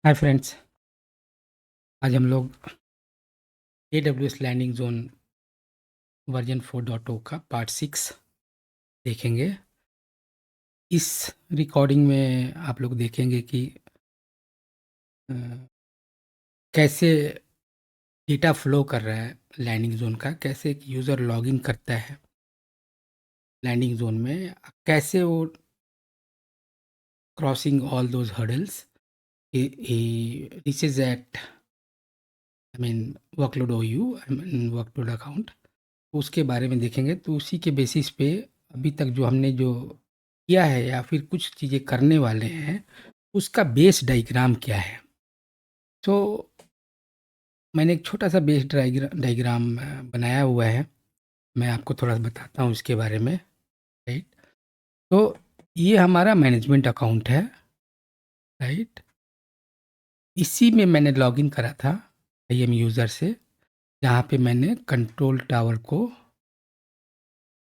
Hi friends. आज हम लोग AWS लैंडिंग जोन वर्जन 4.0 का पार्ट 6 देखेंगे। इस रिकॉर्डिंग में आप लोग देखेंगे कि अ, कैसे डेटा फ्लो कर रहा है लैंडिंग जोन का, कैसे एक यूज़र लॉगिन करता है लैंडिंग जोन में, कैसे वो crossing all those hurdles he reaches at workload OU, workload account. उसके बारे में देखेंगे। तो उसी के बेसिस पे अभी तक जो हमने जो किया है या फिर कुछ चीज़ें करने वाले हैं, उसका बेस डायग्राम क्या है। तो मैंने एक छोटा सा बेस डायग्राम बनाया हुआ है। मैं आपको थोड़ा सा बताता हूँ इसके बारे में, राइट। तो ये हमारा मैनेजमेंट अकाउंट है, राइट। इसी में मैंने लॉगिन करा था IM यूज़र से, जहाँ पे मैंने कंट्रोल टावर को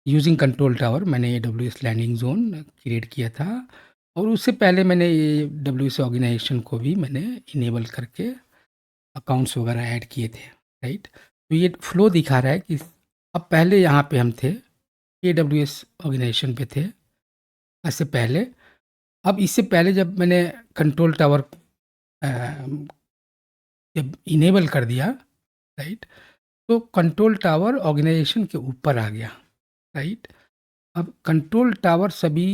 यूजिंग कंट्रोल टावर मैंने AWS लैंडिंग ज़ोन क्रिएट किया था। और उससे पहले मैंने AWS ऑर्गेनाइजेशन को भी मैंने इनेबल करके अकाउंट्स वगैरह ऐड किए थे, राइट। तो ये फ्लो दिखा रहा है कि अब पहले यहाँ पे हम थे, AWS ऑर्गेनाइजेशन पे थे इससे पहले। अब इससे पहले जब मैंने कंट्रोल टावर जब इनेबल कर दिया, राइट, तो कंट्रोल टावर ऑर्गेनाइजेशन के ऊपर आ गया, राइट। अब कंट्रोल टावर सभी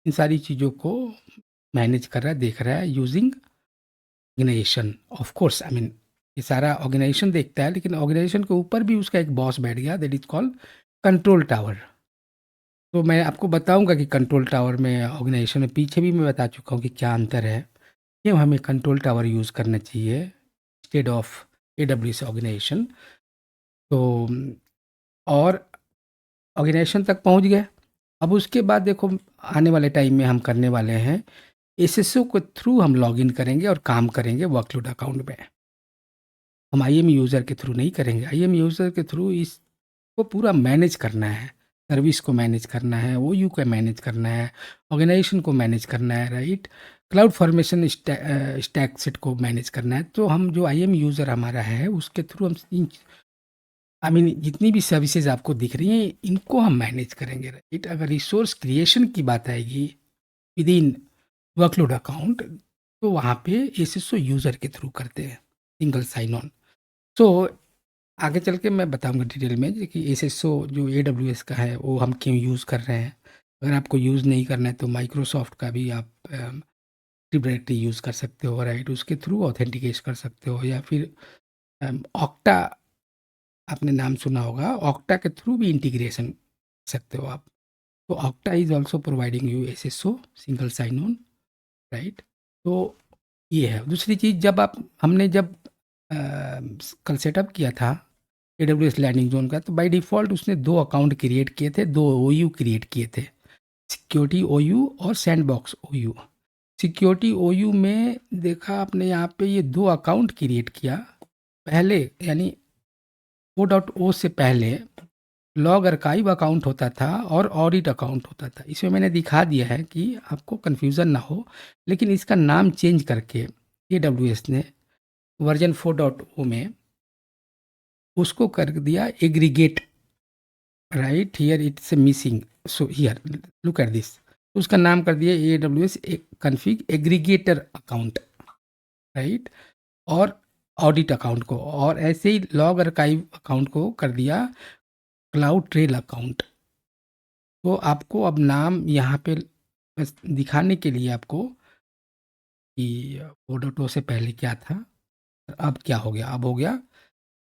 इन सारी चीज़ों को मैनेज कर रहा है, देख रहा है यूजिंग ऑर्गेनाइजेशन। ऑफ कोर्स ये सारा ऑर्गेनाइजेशन देखता है, लेकिन ऑर्गेनाइजेशन के ऊपर भी उसका एक बॉस बैठ गया, that is called control tower. तो मैं आपको बताऊंगा कि कंट्रोल टावर में ऑर्गेनाइजेशन में पीछे भी मैं बता चुका हूँ कि क्या अंतर है, क्यों हमें कंट्रोल टावर यूज़ करना चाहिए इंस्टेड ऑफ AWS ऑर्गेनाइजेशन। तो और ऑर्गेनाइजेशन तक पहुँच गए। अब उसके बाद देखो, आने वाले टाइम में हम करने वाले हैं SSO के थ्रू हम लॉगिन करेंगे और काम करेंगे वर्कलोड अकाउंट में। हम IM यूज़र के थ्रू नहीं करेंगे। IM यूज़र के थ्रू इसको पूरा मैनेज करना है, सर्विस को मैनेज करना है, OU को मैनेज करना है, ऑर्गेनाइजेशन को मैनेज करना है, right. Cloud formation stack set को मैनेज करना है। तो हम जो IM यूज़र हमारा है उसके थ्रू हम जितनी भी सर्विसेज आपको दिख रही हैं इनको हम मैनेज करेंगे, राइट। अगर रिसोर्स क्रिएशन की बात आएगी विद इन वर्कलोड अकाउंट, तो वहाँ पे SSO यूज़र के थ्रू करते हैं, सिंगल साइन ऑन। सो आगे चल के मैं बताऊंगा डिटेल में कि SSO जो AWS का है वो हम क्यों यूज़ कर रहे हैं। अगर आपको यूज़ नहीं करना है तो माइक्रोसॉफ्ट का भी आप एक्टिव डायरेक्टरी यूज़ कर सकते हो, राइट। उसके थ्रू ऑथेंटिकेट कर सकते हो, या फिर ऑक्टा, आपने नाम सुना होगा, ऑक्टा के थ्रू भी इंटीग्रेशन कर सकते हो आप। तो Okta is also providing you SSO single sign on, right. तो ये है। दूसरी चीज़, जब आप हमने जब कल सेटअप किया था AWS लैंडिंग जोन का, तो बाय डिफ़ॉल्ट उसने 2 अकाउंट क्रिएट किए थे, 2 OU क्रिएट किए थे, सिक्योरिटी OU और सैंडबॉक्स OU। सिक्योरिटी OU में देखा आपने यहाँ पे ये 2 अकाउंट क्रिएट किया पहले, यानी 4.0 से पहले लॉग आर्काइव अकाउंट होता था और ऑडिट अकाउंट होता था। इसमें मैंने दिखा दिया है कि आपको कन्फ्यूज़न ना हो, लेकिन इसका नाम चेंज करके AWS ने वर्जन 4.0 में उसको कर दिया aggregate, right. Here it's missing, so here look at this. उसका नाम कर दिया AWS config aggregator account, right. और ऑडिट अकाउंट को, और ऐसे ही लॉग आर्काइव अकाउंट को कर दिया क्लाउड ट्रेल अकाउंट। तो आपको अब नाम यहाँ पे बस दिखाने के लिए आपको कि 4.0 से पहले क्या था और अब क्या हो गया। अब हो गया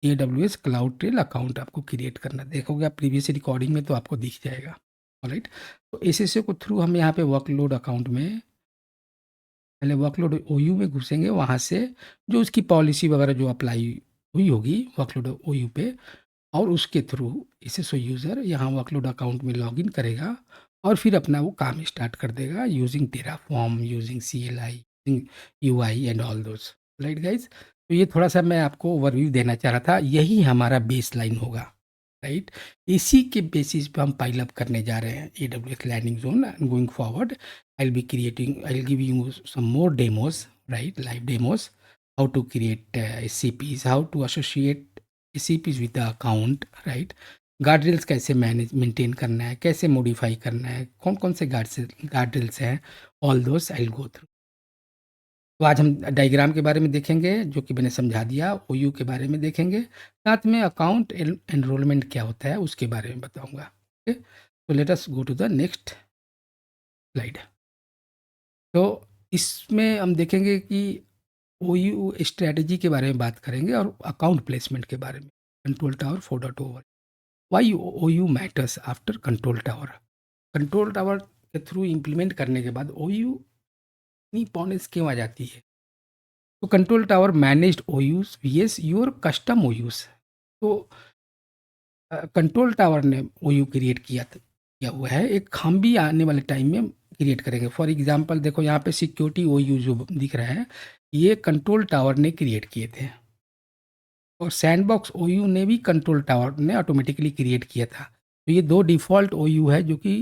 AWS क्लाउड ट्रेल अकाउंट आपको क्रिएट करना। देखोगे आप प्रीवियस रिकॉर्डिंग में तो आपको दिख जाएगा, ऑलराइट। तो SSO को थ्रू हम यहाँ पे वर्कलोड अकाउंट में पहले वर्कलोड OU में घुसेंगे, वहाँ से जो उसकी पॉलिसी वगैरह जो अप्लाई हुई होगी वर्कलोड OU पे, और उसके थ्रू SSO यूज़र यहाँ वर्कलोड अकाउंट में लॉगिन करेगा और फिर अपना वो काम स्टार्ट कर देगा using Terraform, using CLI, using UI and all those, right guys. तो ये थोड़ा सा मैं आपको ओवरव्यू देना चाह रहा था। यही हमारा बेस लाइन होगा, राइट। इसी के बेसिस पे हम पाइल अप करने जा रहे हैं AWS landing zone. Going forward I will be creating, I will give you some more demos, right? Live demos, how to create SCPs, how to associate SCPs with the account, right? Guard कैसे manage maintain करना है, कैसे modify करना है, कौन कौन से guard हैं, all those I will go through. तो आज हम डायग्राम के बारे में देखेंगे जो कि मैंने समझा दिया, ओयू के बारे में देखेंगे, साथ में अकाउंट एनरोलमेंट क्या होता है उसके बारे में बताऊंगा। ओके, तो let us go to the next slide. तो इसमें हम देखेंगे कि ओयू स्ट्रैटेजी के बारे में बात करेंगे और अकाउंट प्लेसमेंट के बारे में। Control tower 4.0, why OU matters after control tower. Control tower के थ्रू इम्प्लीमेंट करने के बाद ओयू इतनी इंपॉर्टेंस क्यों आ जाती है? तो control tower managed OUs vs your custom OUs. तो कंट्रोल टावर ने ओयू क्रिएट किया हुआ है, एक हम भी आने वाले टाइम में क्रिएट करेंगे। फॉर एग्जांपल देखो यहाँ पे सिक्योरिटी ओयू जो दिख रहा है, ये कंट्रोल टावर ने क्रिएट किए थे, और सैंडबॉक्स ओयू ने भी कंट्रोल टावर ने ऑटोमेटिकली क्रिएट किया था। तो ये दो डिफ़ॉल्ट ओयू है जो कि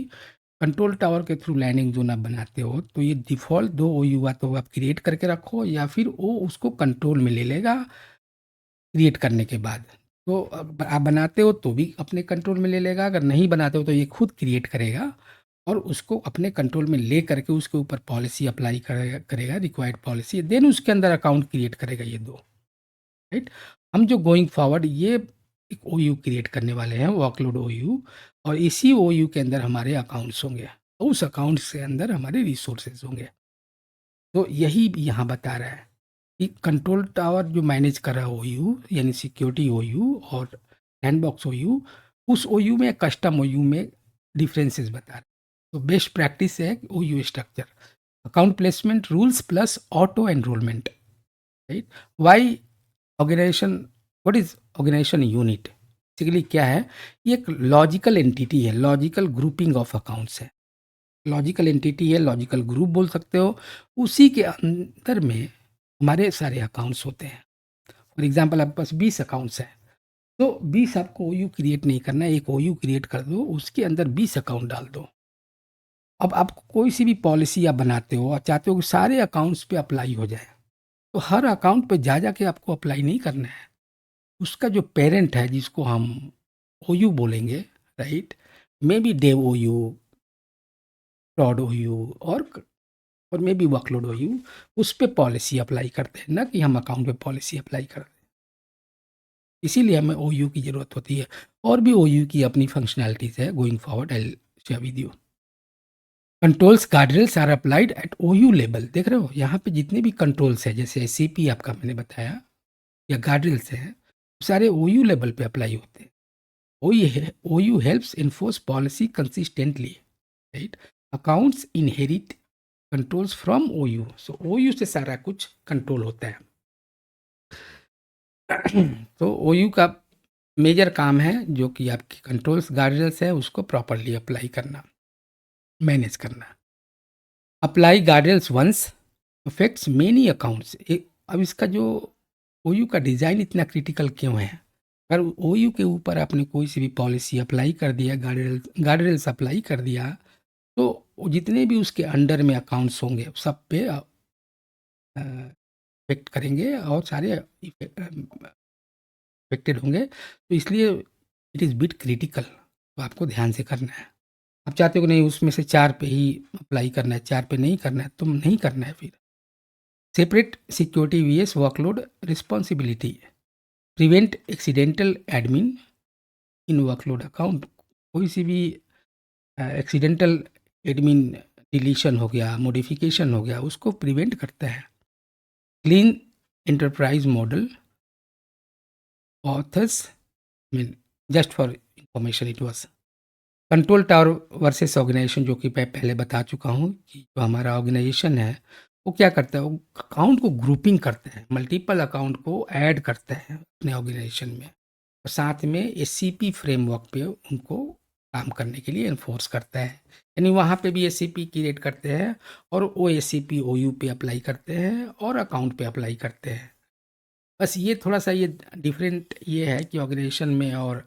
कंट्रोल टावर के थ्रू लैंडिंग जोन आप बनाते हो, तो ये डिफ़ॉल्ट दो ओयू या तो आप क्रिएट करके रखो या फिर वो उसको कंट्रोल में ले लेगा क्रिएट करने के बाद। तो अब आप बनाते हो तो भी अपने कंट्रोल में ले लेगा, अगर नहीं बनाते हो तो ये खुद क्रिएट करेगा और उसको अपने कंट्रोल में ले करके उसके ऊपर पॉलिसी अप्लाई करेगा रिक्वायर्ड पॉलिसी, देन उसके अंदर अकाउंट क्रिएट करेगा ये दो, राइट? हम जो गोइंग फॉरवर्ड ये एक ओयू क्रिएट करने वाले हैं, वर्कलोड ओयू, और इसी ओयू के अंदर हमारे अकाउंट्स होंगे, उस अकाउंट्स के अंदर हमारे रिसोर्सेज होंगे। तो यही यहाँ बता रहा है कि कंट्रोल टावर जो मैनेज कर रहा है ओयू, यानी सिक्योरिटी ओयू और सैंडबॉक्स ओयू, उस ओयू में कस्टम ओयू में डिफरेंसेस बता रहा है। तो बेस्ट प्रैक्टिस है OU structure, account placement rules plus auto enrollment, right? Why organization, what is organization unit? Basically क्या है? ये एक लॉजिकल एंटिटी है, लॉजिकल ग्रुपिंग ऑफ अकाउंट्स है, लॉजिकल एंटिटी है, लॉजिकल ग्रुप बोल सकते हो। उसी के अंदर में हमारे सारे अकाउंट्स होते हैं। फॉर एग्जांपल आपके पास 20 अकाउंट्स हैं, तो 20 आपको ओयू क्रिएट नहीं करना है, एक ओयू क्रिएट कर दो, उसके अंदर 20 अकाउंट डाल दो। अब आप कोई सी भी पॉलिसी आप बनाते हो और चाहते हो कि सारे अकाउंट्स पे अप्लाई हो जाए, तो हर अकाउंट पे जा के आपको अप्लाई नहीं करना है। उसका जो पेरेंट है जिसको हम ओयू बोलेंगे, राइट, मे बी डेव ओयू, प्रॉड ओयू, और मे बी वर्कलोड ओयू, उस पे पॉलिसी अप्लाई करते हैं, ना कि हम अकाउंट पे पॉलिसी अप्लाई करते हैं। इसीलिए हमें ओयू की ज़रूरत होती है, और भी ओयू की अपनी फंक्शनैलिटीज़ है, going forward I will share with you. Controls guardrails are applied at OU level. देख रहे हो यहाँ पे जितने भी कंट्रोल्स है, जैसे सीपी आपका मैंने बताया या गार्डरेल्स हैं, सारे ओयू लेवल पे अप्लाई होते हैं। OU helps enforce policy consistently, right? Accounts inherit controls from OU, so OU से सारा कुछ कंट्रोल होता है। तो OU का मेजर काम है जो कि आपकी कंट्रोल्स गार्डरेल्स है उसको प्रॉपरली अप्लाई करना, मैनेज करना। Apply guardrails once affects many accounts. अब इसका जो OU का डिज़ाइन इतना क्रिटिकल क्यों है? अगर ओयू के ऊपर आपने कोई सी भी पॉलिसी अप्लाई कर दिया, गार्डरेल्स अप्लाई कर दिया, तो वो जितने भी उसके अंडर में अकाउंट्स होंगे सब पे इफेक्ट करेंगे और सारे इफेक्टेड होंगे। तो इसलिए इट इज़ बिट क्रिटिकल, तो आपको ध्यान से करना है। आप चाहते हो कि नहीं उसमें से 4 पे ही अप्लाई करना है, 4 पे नहीं करना है, तो नहीं करना है फिर। Separate security vs workload responsibility, prevent accidental admin in workload account. कोई सी भी एक्सीडेंटल एडमिन डिलीशन हो गया, मॉडिफिकेशन हो गया, उसको प्रिवेंट करता है। Clean enterprise model authors, mean just for information it was. Control tower versus organisation, जो कि मैं पहले बता चुका हूँ कि जो हमारा ऑर्गेनाइजेशन है वो क्या करता है, वो अकाउंट को ग्रुपिंग करते हैं, मल्टीपल अकाउंट को ऐड करते हैं अपने ऑर्गेनाइजेशन में, और साथ में एससीपी फ्रेमवर्क पे उनको काम करने के लिए एनफोर्स करता है। यानी वहाँ पे भी एससीपी क्रिएट करते हैं और वो एससीपी ओयू पे अप्लाई करते हैं और अकाउंट पे अप्लाई करते हैं। बस ये थोड़ा सा ये डिफरेंट ये है कि ऑर्गेनाइजेशन में और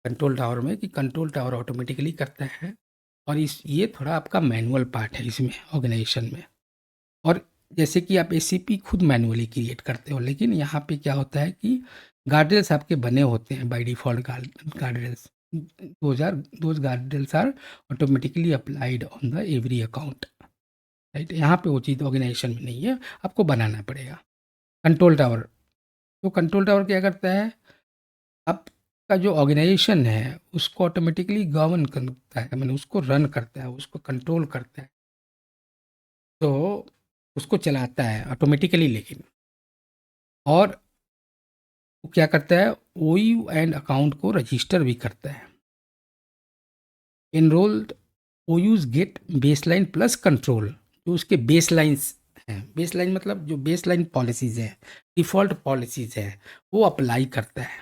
कंट्रोल टावर में, कि कंट्रोल टावर ऑटोमेटिकली करता है और इस ये थोड़ा आपका मैनुअल पार्ट है इसमें ऑर्गेनाइजेशन में। और जैसे कि आप एसीपी खुद मैनुअली क्रिएट करते हो, लेकिन यहाँ पे क्या होता है कि गार्डरेल्स आपके बने होते हैं by default. Guardrails those guardrails are automatically applied on the every account, right? यहाँ पे वो चीज़ ऑर्गेनाइजेशन में नहीं है, आपको बनाना पड़ेगा। कंट्रोल टावर, तो कंट्रोल टावर क्या करता है, आपका जो ऑर्गेनाइजेशन है उसको ऑटोमेटिकली गवर्न करता है, मैंने उसको रन करता है, उसको कंट्रोल करता है, तो उसको चलाता है ऑटोमेटिकली। लेकिन और वो क्या करता है, ओयू एंड अकाउंट को रजिस्टर भी करता है। Enrolled OUs get baseline plus control, जो उसके बेसलाइंस हैं, बेसलाइन मतलब जो बेसलाइन पॉलिसीज हैं, डिफ़ॉल्ट पॉलिसीज हैं, वो अप्लाई करता है,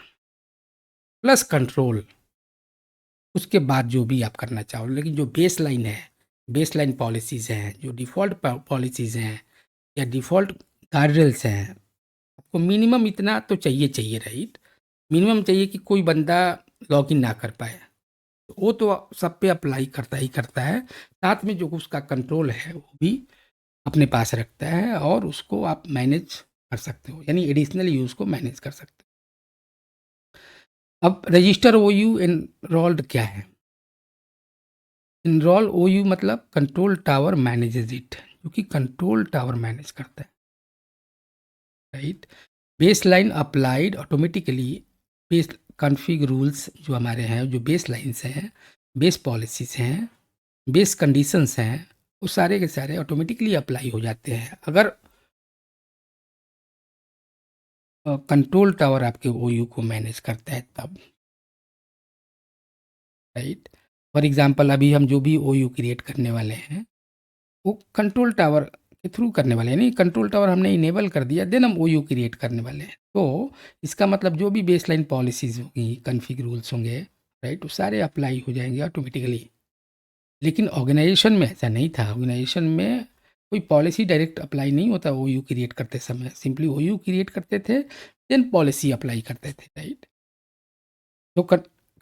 प्लस कंट्रोल उसके बाद जो भी आप करना चाहो। लेकिन जो बेसलाइन है, बेसलाइन पॉलिसीज हैं, जो डिफ़ॉल्ट पॉलिसीज हैं या डिफ़ॉल्ट गार्डरेल्स हैं, आपको मिनिमम इतना तो चाहिए चाहिए, राइट? मिनिमम चाहिए कि कोई बंदा लॉगिन ना कर पाए, वो तो सब पे अप्लाई करता ही करता है। साथ में जो उसका कंट्रोल है वो भी अपने पास रखता है और उसको आप मैनेज कर सकते हो, यानी एडिशनल यूज़ को मैनेज कर सकते हो। अब रजिस्टर ओयू एनरोल्ड क्या है? एनरोल ओयू मतलब कंट्रोल टावर मैनेजेस इट, क्योंकि कंट्रोल टावर मैनेज करता है, right? Baseline applied automatically, base config rules जो हमारे हैं, जो बेस लाइन्स हैं, बेस पॉलिसीज़ हैं, बेस कंडीशंस हैं, वो सारे के सारे ऑटोमेटिकली अप्लाई हो जाते हैं अगर कंट्रोल टावर आपके ओयू को मैनेज करता है तब, राइट? फॉर एग्जांपल अभी हम जो भी ओयू क्रिएट करने वाले हैं वो कंट्रोल टावर के थ्रू करने वाले हैं, नहीं कंट्रोल टावर हमने इनेबल कर दिया, देन हम ओयू क्रिएट करने वाले हैं। तो इसका मतलब जो भी बेसलाइन पॉलिसीज़ होंगी, कॉन्फ़िग रूल्स होंगे, राइट? वो सारे अप्लाई हो जाएँगे ऑटोमेटिकली। लेकिन ऑर्गेनाइजेशन में ऐसा नहीं था। ऑर्गेनाइजेशन में कोई पॉलिसी डायरेक्ट अप्लाई नहीं होता ओयू क्रिएट करते समय, सिंपली ओयू क्रिएट करते थे, देन पॉलिसी अप्लाई करते थे, राइट? तो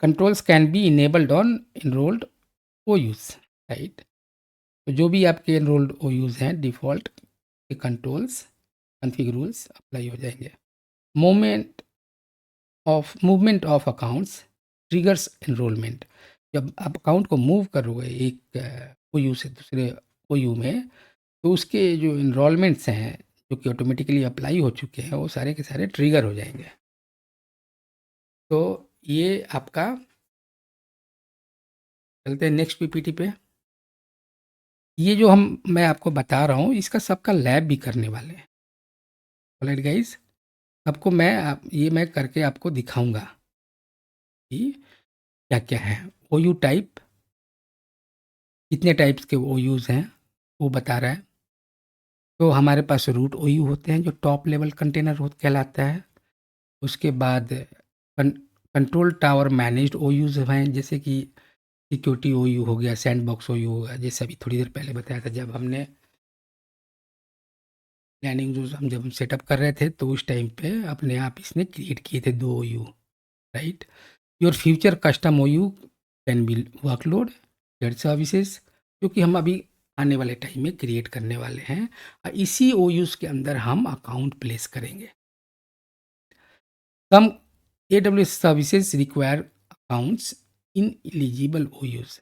controls can be enabled on enrolled OUs, right? तो जो भी आपके एनरोल्ड ओयूज़ हैं डिफ़ॉल्ट के कंट्रोल्स, कॉन्फ़िग रूल्स अप्लाई हो जाएँगे। Movement of accounts triggers enrolment, जब आप अकाउंट को मूव करोगे एक ओयू से दूसरे ओयू में, तो उसके जो एनरोलमेंट्स हैं जो कि ऑटोमेटिकली अप्लाई हो चुके हैं वो सारे के सारे ट्रिगर हो जाएंगे। तो ये आपका, चलते हैं नेक्स्ट पीपीटी पे। ये जो मैं आपको बता रहा हूँ इसका सबका लैब भी करने वाले हैं, ऑलराइट गाइस? आपको ये मैं करके आपको दिखाऊंगा कि क्या क्या है। ओयू टाइप, कितने टाइप्स के ओयूज़ हैं वो बता रहा है। तो हमारे पास रूट ओयू होते हैं जो टॉप लेवल कंटेनर हो कहलाता है। उसके बाद कं कंट्रोल टावर मैनेज्ड ओयूज़ हैं, जैसे कि सिक्योरिटी ओयू हो गया, सैंडबॉक्स ओयू हो गया, जैसे अभी थोड़ी देर पहले बताया था जब हमने प्लानिंग जो हम जब सेटअप कर रहे थे तो उस टाइम पे अपने आप इसने क्रिएट किए थे 2 OU, right? Your future custom OU can be workload shared services, जो कि हम अभी आने वाले टाइम में क्रिएट करने वाले हैं। इसी ओयूज़ के अंदर हम अकाउंट प्लेस करेंगे। Some AWS services require accounts in eligible OUs।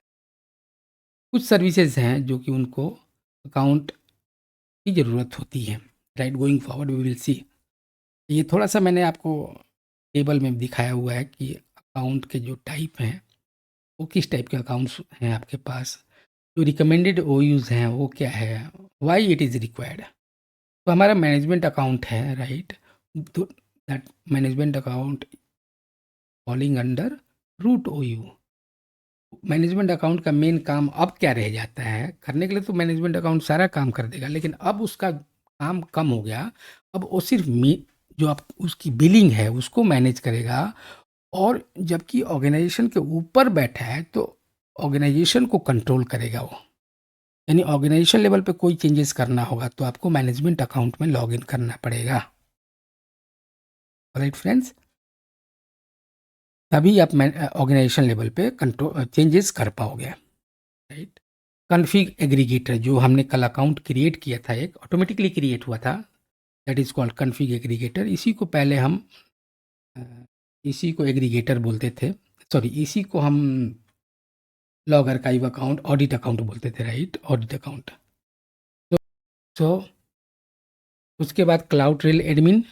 कुछ सर्विसेज हैं जो कि उनको अकाउंट की ज़रूरत होती है, right? Going forward we will see. ये थोड़ा सा मैंने आपको टेबल में दिखाया हुआ है कि अकाउंट के जो टाइप हैं वो किस टाइप के अकाउंट्स हैं आपके पास, जो रिकमेंडेड ओयूज़ हैं वो क्या है, वाई इट इज़ रिक्वायर्ड। तो हमारा मैनेजमेंट अकाउंट है, राइट? तो that management account falling under root OU. Management account का मेन काम अब क्या रह जाता है करने के लिए, तो मैनेजमेंट अकाउंट सारा काम कर देगा, लेकिन अब उसका काम कम हो गया। अब वो सिर्फ जो आप उसकी बिलिंग है उसको मैनेज करेगा। और जबकि ऑर्गेनाइजेशन के ऊपर बैठा है तो ऑर्गेनाइजेशन को कंट्रोल करेगा वो, यानी ऑर्गेनाइजेशन लेवल पे कोई चेंजेस करना होगा तो आपको मैनेजमेंट अकाउंट में लॉग इन करना पड़ेगा, राइट फ्रेंड्स? तभी आप ऑर्गेनाइजेशन लेवल पे कंट्रोल चेंजेस कर पाओगे, राइट? कॉन्फ़िग एग्रीगेटर जो हमने कल अकाउंट क्रिएट किया था, एक ऑटोमेटिकली क्रिएट हुआ था, that is called config aggregator. इसी को पहले हम अ, इसी को एग्रीगेटर बोलते थे, सॉरी इसी को हम log archive account, audit account बोलते थे, राइट? Audit account. तो सो उसके बाद क्लाउड ट्रेल एडमिन,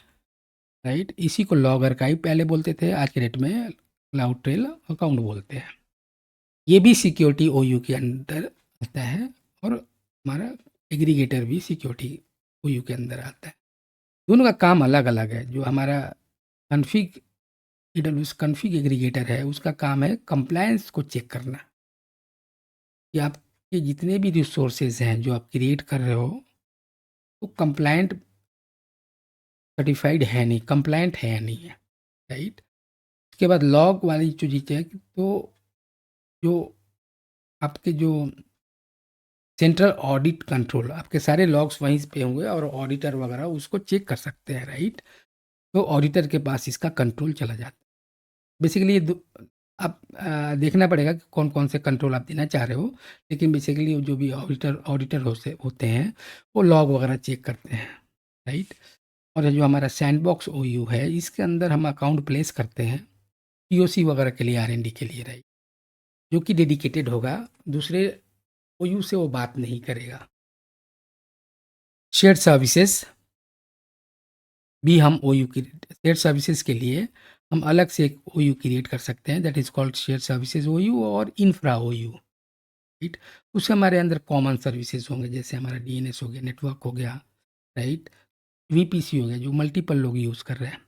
राइट? इसी को लॉग आर्काइव पहले बोलते थे, आज के डेट में क्लाउड ट्रेल अकाउंट बोलते हैं। ये भी सिक्योरिटी ओयू के अंदर आता है और हमारा एग्रीगेटर भी सिक्योरिटी ओयू के अंदर आता है। दोनों का काम अलग-अलग है। जो हमारा कॉन्फ़िग एडब्ल्यूएस कॉन्फ़िग एग्रीगेटर है, उसका काम है कंप्लायंस को चेक करना कि आपके जितने भी रिसोर्सेज़ हैं, जो आप क्रिएट कर रहे हो, वो कंप्लायंट सर्टिफ़ाइड है नहीं, कंप्लायंट है या नहीं है, राइट? उसके बाद लॉग वाली जो चीज़ है, तो जो आपके जो सेंट्रल ऑडिट कंट्रोल, आपके सारे लॉग्स वहीं पे होंगे और ऑडिटर वगैरह उसको चेक कर सकते हैं, राइट? तो ऑडिटर के पास इसका कंट्रोल चला जाता है। बेसिकली ये आप देखना पड़ेगा कि कौन कौन से कंट्रोल आप देना चाह रहे हो, लेकिन बेसिकली जो भी ऑडिटर ऑडिटर होते होते हैं, वो लॉग वगैरह चेक करते हैं, राइट? और जो हमारा सैंडबॉक्स ओयू है, इसके अंदर हम अकाउंट प्लेस करते हैं पीओसी वगैरह के लिए, आर&डी के लिए, राइट? जो कि डेडिकेटेड होगा, दूसरे ओयू से वो बात नहीं करेगा। शेयर्ड सर्विसेज भी हम ओयू की शेयर्ड सर्विसेज के लिए हम अलग से एक ओयू क्रिएट कर सकते हैं, that is called shared services OU और इंफ्रा ओयू, राइट? उससे हमारे अंदर कॉमन सर्विसेज होंगे, जैसे हमारा डीएनएस हो गया, नेटवर्क हो गया, राइट? वीपीसी हो गया, जो मल्टीपल लोग यूज़ कर रहे हैं,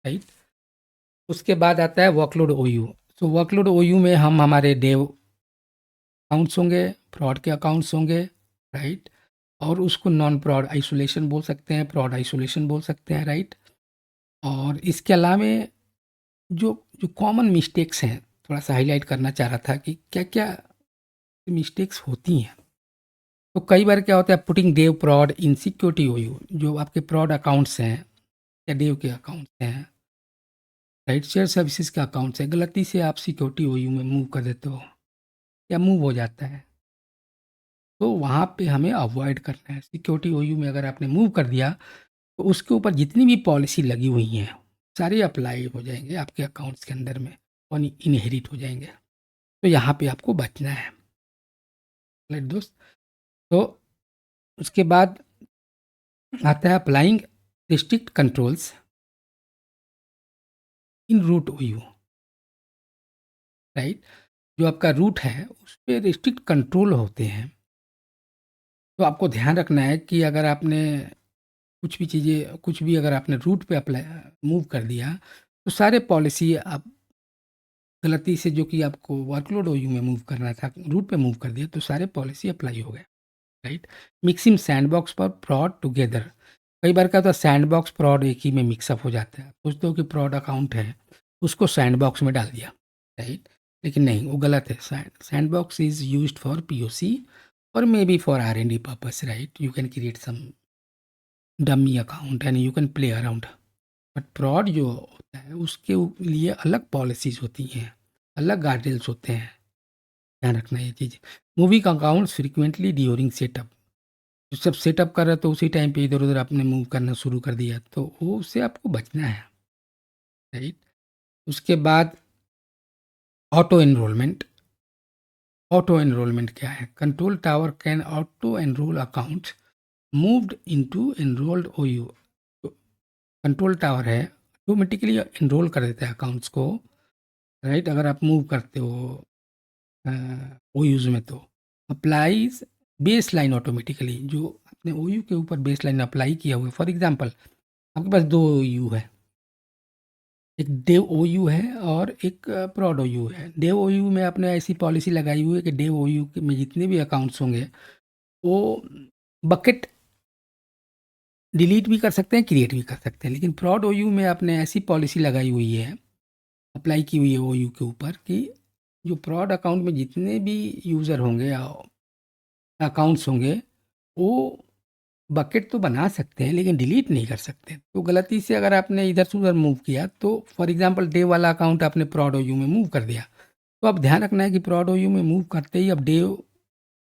राइट? उसके बाद आता है वर्कलोड ओयू। तो वर्कलोड ओयू में हम हमारे डेव अकाउंट्स होंगे, प्रॉड के अकाउंट्स होंगे, राइट? और उसको नॉन प्रॉड आइसोलेशन बोल सकते हैं, प्रॉड आइसोलेशन बोल सकते हैं, राइट? और इसके अलावे जो जो कॉमन मिस्टेक्स हैं, थोड़ा-सा हाइलाइट करना चाह रहा था कि क्या-क्या मिस्टेक्स होती हैं। तो कई बार क्या होता है, putting dev prod in security OU, जो आपके प्रॉड अकाउंट्स हैं या डेव के अकाउंट्स हैं, राइट? शेयर सर्विसेज के अकाउंट्स हैं, गलती से आप सिक्योरिटी ओयू में मूव कर देते हो या मूव हो जाता है, तो वहाँ पे हमें अवॉइड करना है। सिक्योरिटी ओयू में अगर आपने मूव कर दिया, तो उसके ऊपर जितनी भी पॉलिसी लगी हुई हैं, सारे अप्लाई हो जाएँगे आपके अकाउंट्स के अंदर में और इनहेरिट हो जाएँगे। तो यहाँ पे आपको बचना है, राइट दोस्त? तो उसके बाद आता है applying restrict controls in root OU, right? जो आपका रूट है, उस पे रिस्ट्रिक्ट कंट्रोल होते हैं। तो आपको ध्यान रखना है कि अगर आपने कुछ भी अगर आपने रूट पे अप्लाई मूव कर दिया, तो सारे पॉलिसी आप गलती से जो कि आपको वर्कलोड ओयू में मूव करना था, रूट पे मूव कर दिया, तो सारे पॉलिसी अप्लाई हो गए, राइट? मिक्सिंग सैंडबॉक्स पर प्रॉड टुगेदर। कई बार क्या होता है, सैंडबॉक्स प्रॉड एक ही में मिक्सअप हो जाता है। सोचते हो कि प्रॉड अकाउंट है, उसको सैंडबॉक्स में डाल दिया, राइट? लेकिन नहीं, वो गलत है। Sandbox is used for POC और may be for R and D purpose, right? You can create some dummy account and you can play around. But prod जो होता है, उसके लिए अलग पॉलिसीज़ होती हैं, अलग गार्डरेल्स होते हैं। ध्यान रखना ये चीज़। Moving accounts frequently during setup. जब सेटअप कर रहे हो तो उसी टाइम पे इधर-उधर आपने मूव करना शुरू कर दिया, तो वो उससे आपको बचना है, राइट? उसके बाद ऑटो एनरोलमेंट। ऑटो एनरोलमेंट क्या है? Control tower can auto enroll accounts moved into enrolled OU. तो कंट्रोल टावर है, ऑटोमेटिकली एनरोल कर देता है अकाउंट्स को, राइट? अगर आप मूव करते हो ओयूज़ में, तो अप्लाइज़ बेसलाइन ऑटोमेटिकली, जो आपने ओयू के ऊपर बेसलाइन अप्लाई किया हुआ है। फॉर एग्ज़ाम्पल, आपके पास 2 ओयू है, एक डेव ओयू है और एक प्रॉड ओयू है। डेव ओयू में आपने ऐसी पॉलिसी लगाई हुई है कि डेव ओयू में जितने भी अकाउंट्स होंगे, वो बकेट डिलीट भी कर सकते हैं, क्रिएट भी कर सकते हैं। लेकिन प्रॉड ओयू में आपने ऐसी पॉलिसी लगाई हुई है, अप्लाई की हुई है ओयू के ऊपर, कि जो प्रॉड अकाउंट में जितने भी यूज़र होंगे या अकाउंट्स होंगे, वो बकेट तो बना सकते हैं लेकिन डिलीट नहीं कर सकते। तो गलती से अगर आपने इधर से उधर मूव किया, तो फॉर एग्ज़ाम्पल डेव वाला अकाउंट आपने प्रॉड ओयू में मूव कर दिया, तो अब ध्यान रखना है कि प्रॉड ओयू में मूव करते ही अब डेव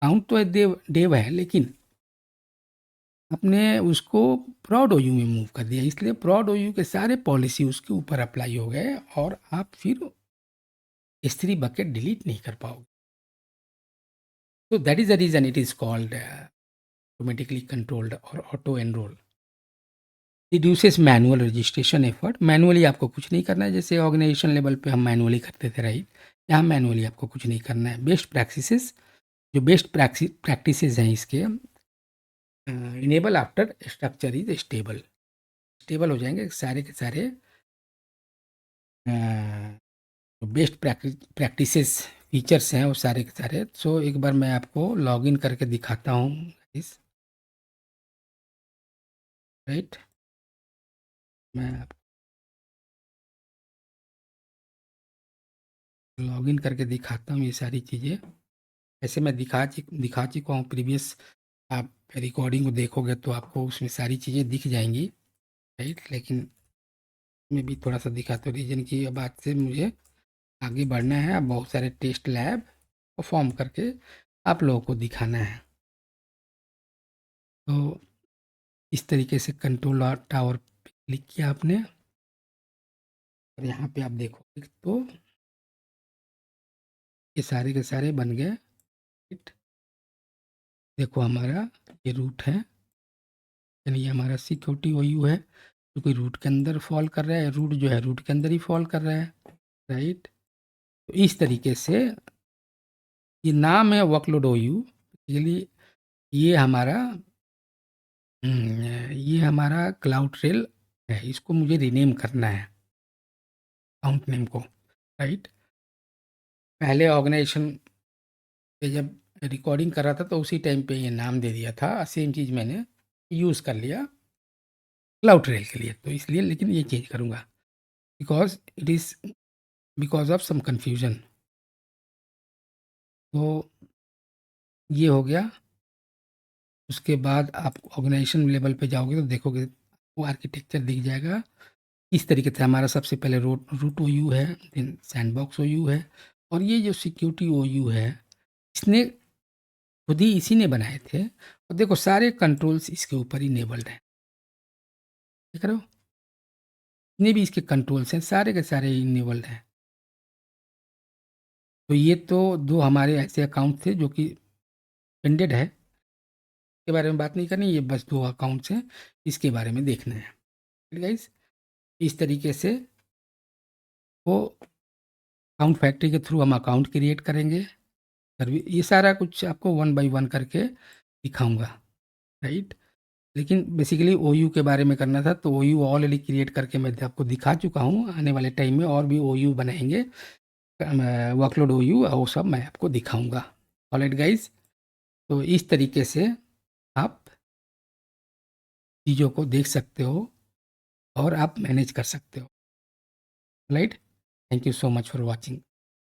काउंट तो डेव है, लेकिन आपने उसको प्रॉड ओयू में मूव कर दिया, इसलिए प्रॉड ओयू के सारे पॉलिसी उसके ऊपर अप्लाई हो गए और आप फिर S3 बकेट डिलीट नहीं कर पाओगे। तो that is the reason it is called automatically controlled और auto enroll. Reduces manual registration effort. Manually आपको कुछ नहीं करना है, जैसे ऑर्गेनाइजेशन लेवल पे हम मैनुअली करते थे, राइट? यहाँ मैनुअली आपको कुछ नहीं करना है। बेस्ट प्रैक्टिसेस, जो बेस्ट प्रैक्टिसेस हैं इसके, enable after structure is stable. Stable हो जाएंगे सारे के सारे बेस्ट प्रैक्टिसेस फीचर्स हैं वो सारे के सारे। सो एक बार मैं आपको लॉगिन करके दिखाता हूँ इस, राइट? मैं लॉगिन करके दिखाता हूँ ये सारी चीज़ें। ऐसे मैं दिखा चुका हूँ प्रीवियस, आप रिकॉर्डिंग को देखोगे तो आपको उसमें सारी चीज़ें दिख जाएंगी, राइट? लेकिन मैं भी थोड़ा सा दिखाता हूँ, रीजन की बात से मुझे आगे बढ़ना है। अब बहुत सारे टेस्ट लैब परफॉर्म करके आप लोगों को दिखाना है। तो इस तरीके से कंट्रोल टावर पे क्लिक किया आपने और यहाँ पे आप देखोगे तो ये सारे के सारे बन गए, राइट? देखो हमारा ये रूट है, यानी ये हमारा सिक्योरिटी ओयू है, क्योंकि रूट के अंदर फॉल कर रहा है, रूट जो है रूट के अंदर ही फॉल कर रहा है, राइट? तो इस तरीके से ये नाम है वर्कलोड ओयू, बेसिकली ये हमारा ये हमारा क्लाउड ट्रेल है, इसको मुझे रीनेम करना है अकाउंट नेम को, राइट? पहले ऑर्गेनाइजेशन पे जब रिकॉर्डिंग कर रहा था तो उसी टाइम पे ये नाम दे दिया था, सेम चीज़ मैंने यूज़ कर लिया क्लाउड ट्रेल के लिए, तो इसलिए लेकिन ये चेंज करूँगा because it is because of some confusion. तो ये हो गया। उसके बाद आप ऑर्गेनाइजेशन लेवल पे जाओगे तो देखोगे वो आर्किटेक्चर दिख जाएगा। इस तरीके से हमारा सबसे पहले रूट ओयू है, देन सैंडबॉक्स ओयू है, और ये जो सिक्योरिटी ओयू है इसने खुद ही इसी ने बनाए थे, और देखो सारे कंट्रोल्स इसके ऊपर इनेबल्ड हैं, देख रहे हो? जितने भी इसके कंट्रोल्स हैं सारे के सारे इनेबल्ड हैं। तो ये तो दो हमारे ऐसे अकाउंट थे जो कि पेंडेड है, के बारे में बात नहीं करनी, ये बस दो अकाउंट्स हैं, इसके बारे में देखना है, गाइस। इस तरीके से वो अकाउंट फैक्ट्री के थ्रू हम अकाउंट क्रिएट करेंगे, ये सारा कुछ आपको वन बाय वन करके दिखाऊंगा, राइट? लेकिन बेसिकली ओयू के बारे में करना था, तो ओयू ऑलरेडी क्रिएट करके मैं आपको दिखा चुका हूँ। आने वाले टाइम में और भी ओयू बनाएंगे, वर्कलोड ओयू, और वो सब मैं आपको दिखाऊंगा। ऑलराइट गाइस, तो इस तरीके से आप चीज़ों को देख सकते हो और आप मैनेज कर सकते हो, right? Thank you so much for watching.